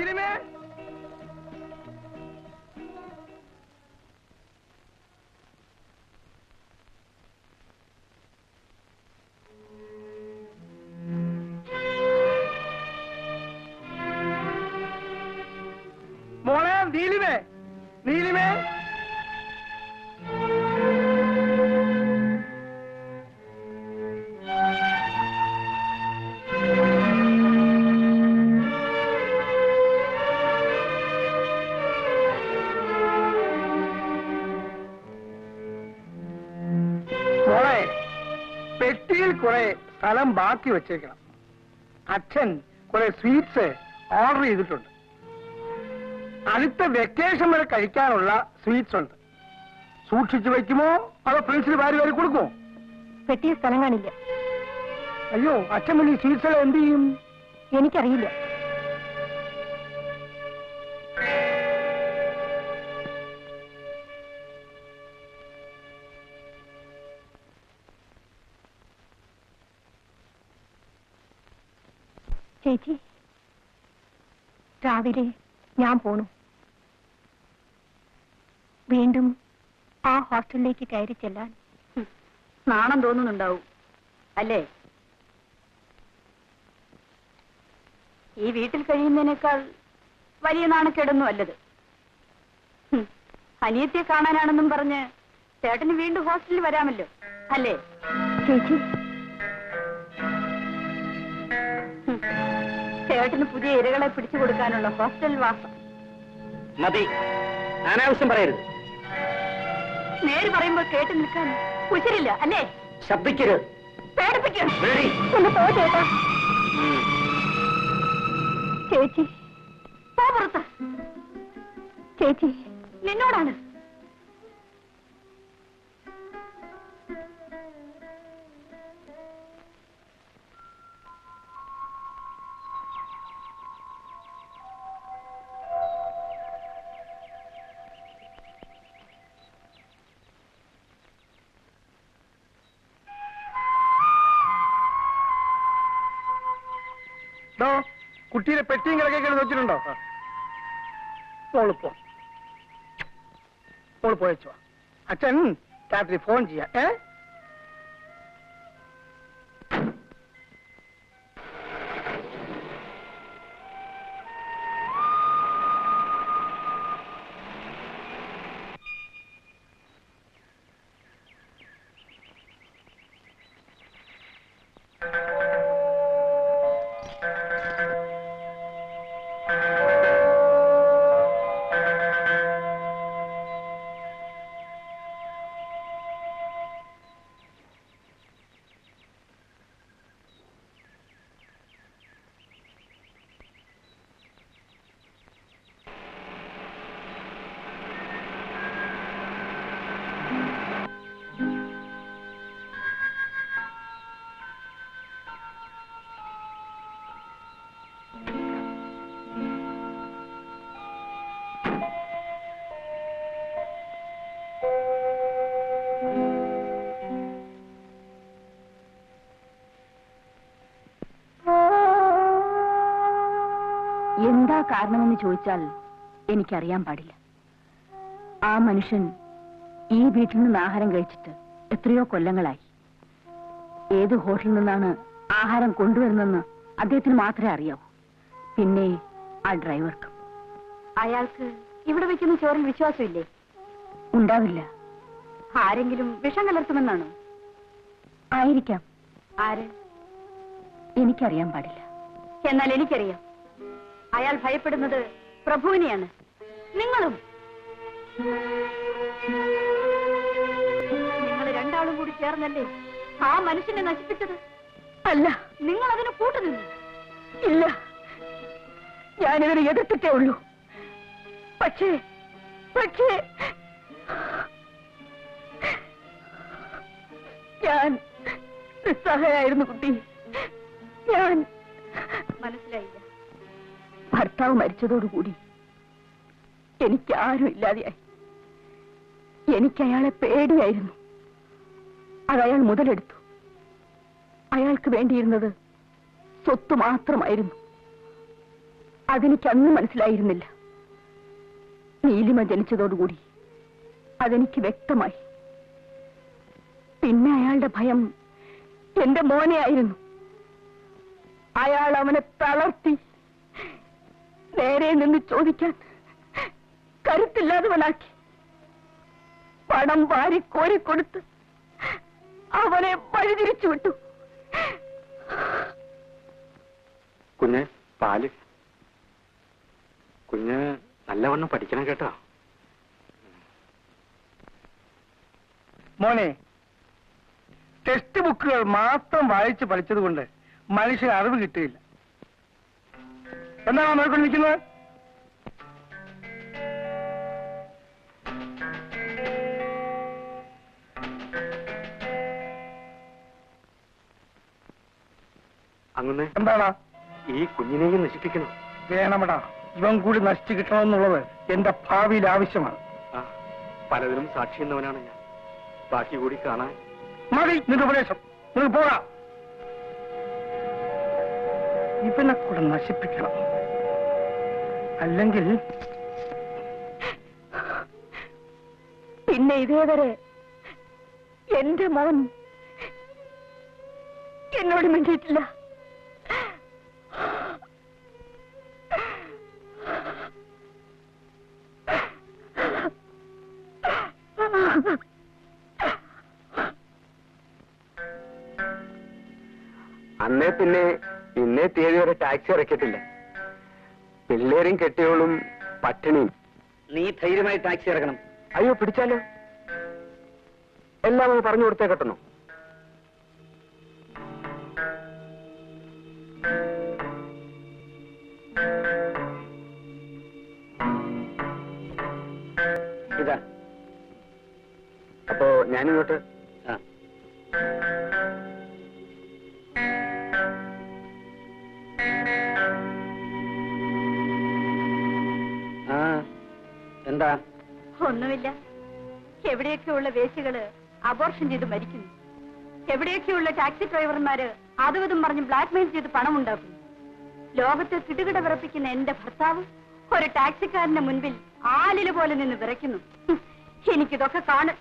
നീലിമേ, മോളെ നീലിമേ, നീലിമേ. മോളെ, പെട്ടിയിൽ കുറെ സ്ഥലം ബാക്കി വെച്ചേക്കണം. അച്ഛൻ കുറെ സ്വീറ്റ്സ് ഓർഡർ ചെയ്തിട്ടുണ്ട്. അടുത്ത വെക്കേഷൻ വരെ കഴിക്കാനുള്ള സ്വീറ്റ്സ് ഉണ്ട്. സൂക്ഷിച്ചു വയ്ക്കുമോ അതോ ഫ്രണ്ട്സിന് വാരി വാരി കൊടുക്കുമോ? പെട്ടിയ സ്ഥലം കാണില്ല. അയ്യോ, അച്ഛൻ പിന്നെ സ്വീറ്റ്സ് എല്ലാം എന്ത് ചെയ്യും? എനിക്കറിയില്ല. ചേച്ചി, രാവിലെ ഞാൻ പോണു. വീണ്ടും ആ ഹോസ്റ്റലിലേക്ക് കയറി ചെല്ലാൻ നാണം തോന്നുന്നുണ്ടാവും അല്ലേ? ഈ വീട്ടിൽ കഴിയുന്നതിനേക്കാൾ വലിയ നാണക്കേടൊന്നും അല്ലത്. അനിയത്തെ കാണാനാണെന്നും പറഞ്ഞ് ചേട്ടന് വീണ്ടും ഹോസ്റ്റലിൽ വരാമല്ലോ അല്ലേ? ചേച്ചി, ചേട്ടന് പുതിയ ഇരകളെ പിടിച്ചു കൊടുക്കാനുള്ള ഹോസ്റ്റൽ വാസം. മതി, അനാവശ്യം പറയരുത്. നേര് പറയുമ്പോൾ കേട്ടു നിൽക്കാൻ കുശരില്ല അല്ലേ? ശബ്ദിക്കരുത്, പേടിപ്പിക്കണം. ഒന്ന് പോ ചേട്ടാ. ചേച്ചി, പോ പുറത്ത്. ചേച്ചി, നിന്നോടാണ്. കുട്ടിയുടെ പെട്ടിയും കിടക്കേക്ക് വെച്ചിട്ടുണ്ടോ? മോള് പോയച്ചോ. അച്ഛൻ രാത്രി ഫോൺ ചെയ്യാം. എന്താ കാരണമെന്ന് ചോദിച്ചാൽ എനിക്കറിയാൻ പാടില്ല. ആ മനുഷ്യൻ ഈ വീട്ടിൽ നിന്ന് ആഹാരം കഴിച്ചിട്ട് എത്രയോ കൊല്ലങ്ങളായി. ഏത് ഹോട്ടലിൽ നിന്നാണ് ആഹാരം കൊണ്ടുവരുന്നെന്ന് അദ്ദേഹത്തിന് മാത്രമേ അറിയാവൂ. പിന്നെ ആ ഡ്രൈവർക്കും. അയാൾക്ക് ഇവിടെ വെക്കുന്ന ചോറിൽ വിശ്വാസമില്ലേ? ഉണ്ടാവില്ല. ആരെങ്കിലും വിഷം കലർത്തുമെന്നാണോ? ആയിരിക്കാം. ആര്? എനിക്കറിയാൻ പാടില്ല. എന്നാൽ എനിക്കറിയാം. അയാൾ ഭയപ്പെടുന്നത് പ്രഭുവിനെയാണ്. നിങ്ങളും. നിങ്ങൾ രണ്ടാളും കൂടി ചേർന്നല്ലേ ആ മനുഷ്യനെ നശിപ്പിച്ചത്? അല്ല, നിങ്ങൾ അതിന് കൂട്ടുനിന്നു. ഇല്ല, ഞാനിതിനെ എതിർത്തിട്ടേ ഉള്ളൂ. പക്ഷേ ഞാൻ നിസ്സഹായായിരുന്നു കുട്ടി. ഞാൻ മനസ്സിലായില്ല. ഭർത്താവ് മരിച്ചതോടുകൂടി എനിക്ക് ആരും ഇല്ലാതെയായി. എനിക്ക് അയാളെ പേടിയായിരുന്നു. അതയാൾ മുതലെടുത്തു. അയാൾക്ക് വേണ്ടിയിരുന്നത് സ്വത്ത് മാത്രമായിരുന്നു. അതെനിക്ക് അന്ന് മനസ്സിലായിരുന്നില്ല. നീലിമ ജനിച്ചതോടുകൂടി അതെനിക്ക് വ്യക്തമായി. പിന്നെ അയാളുടെ ഭയം എന്റെ മോനെ ആയിരുന്നു. അയാൾ അവനെ തളർത്തി, നേരെ നിന്ന് ചോദിക്കാൻ കരുത്തില്ലാത്തവനാക്കി. പണം വാരി കോരിക്കൊടുത്ത് അവനെ വഴിതിരിച്ചു വിട്ടു. കുഞ്ഞ് പാല്. കുഞ്ഞ് നല്ലവണ്ണം പഠിക്കണം കേട്ടോ. മോനെ, ടെക്സ്റ്റ് ബുക്കുകൾ മാത്രം വായിച്ച് പഠിച്ചതുകൊണ്ട് മനുഷ്യന് അറിവ് കിട്ടുകയില്ല. എന്താണോ നോക്കിക്കൊണ്ടിരിക്കുന്നത്? അങ്ങനെ എന്താടാ? ഈ കുഞ്ഞിനെയും നശിപ്പിക്കണം. വേണമടാ, ഇവൻ കൂടി നശിച്ചു കിട്ടണമെന്നുള്ളത് എന്റെ ഭാവിയിൽ ആവശ്യമാണ്. ആ, പലതിനും സാക്ഷി എന്നവനാണ് ഞാൻ. ബാക്കി കൂടി കാണാൻ. മതി നിന്റെ ഉപദേശം, നിങ്ങൾ പോകാ. ഇവനെ കൂടെ നശിപ്പിക്കണം, അല്ലെങ്കിൽ പിന്നെ ഇതേവരെ എന്റെ മോൻ എന്നോട് മിണ്ടിയിട്ടില്ല. അന്നേ പിന്നെ ഇന്നേ തീയതി വരെ ടാക്സി ഇറക്കിയിട്ടില്ല. പിള്ളേരും കെട്ടിയോളും പട്ടിണിയും. നീ ധൈര്യമായി ടാക്സി ഇറക്കണം. അയ്യോ, പിടിച്ചാലോ? എല്ലാം ഒന്ന് പറഞ്ഞു കൊടുത്തേ കെട്ടണോ? ഇതാ. അപ്പോ ഞാനിങ്ങോട്ട്. ആ. എന്താ? ഒന്നുമില്ല. എവിടെയൊക്കെയുള്ള വേശികള് അബോർഷൻ ചെയ്ത് മരിക്കുന്നു. എവിടെയൊക്കെയുള്ള ടാക്സി ഡ്രൈവർമാര് അതും ഇതും പറഞ്ഞ് ബ്ലാക്ക്മെയിൽ ചെയ്ത് പണം ഉണ്ടാക്കുന്നു. ലോകത്തെ കിടുകിട വിറപ്പിക്കുന്ന എന്റെ ഭർത്താവ് ഒരു ടാക്സിക്കാരന്റെ മുൻപിൽ ആലില പോലെ നിന്ന് വിറയ്ക്കുന്നു. എനിക്കിതൊക്കെ കാണും.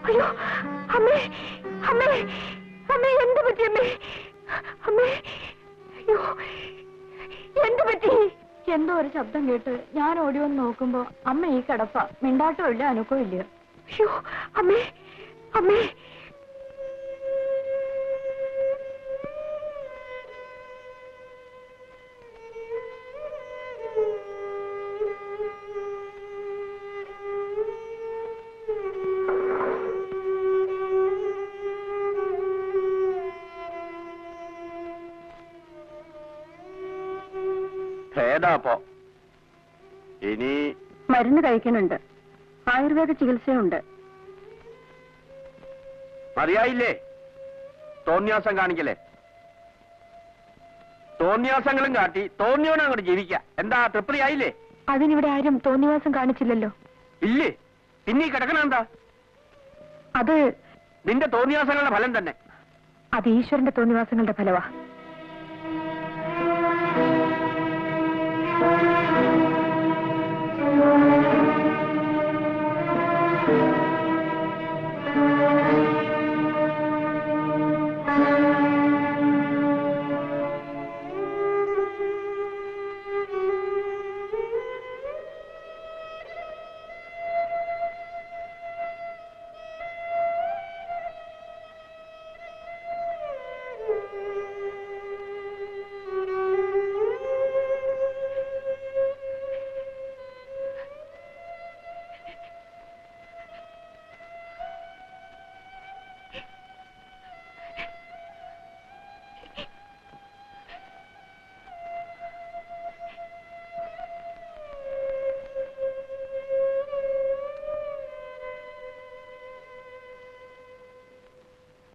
അയ്യോ, അമ്മേ, അമ്മേ, അമ്മേ, എന്ത് പറ്റി അമ്മേ? അമ്മേ, അയ്യോ, എന്ത് പറ്റി? എന്തോ ഒരു ശബ്ദം കേട്ട് ഞാൻ ഓടി വന്ന് നോക്കുമ്പോ അമ്മ ഈ കിടപ്പ. മിണ്ടാട്ടോ ഇല്ല, അനക്കോ ഇല്ല. അയ്യോ, അമ്മേ, അമ്മേ. ഭേദാപ്പോ ഇനി മരുന്ന് കഴിക്കുന്നുണ്ട്, ആയുർവേദ ചികിത്സയുണ്ട്. മതിയായില്ലേ തോന്നിയാസം കാണിക്കലേ? തോന്നിയാസങ്ങളും കാട്ടി തോന്നിയോനെ അങ്ങോട്ട് ജീവിക്ക. എന്താ തൃപ്തി ആയില്ലേ? അതിനിവിടെ ആരും തോന്നിവാസം കാണിച്ചില്ലല്ലോ. ഇല്ലേ? പിന്നെ കിടക്കണ എന്താ? അത് നിന്റെ തോന്നിയാസങ്ങളുടെ ഫലം തന്നെ. അത് ഈശ്വരന്റെ തോന്നിവാസങ്ങളുടെ ഫലവാ.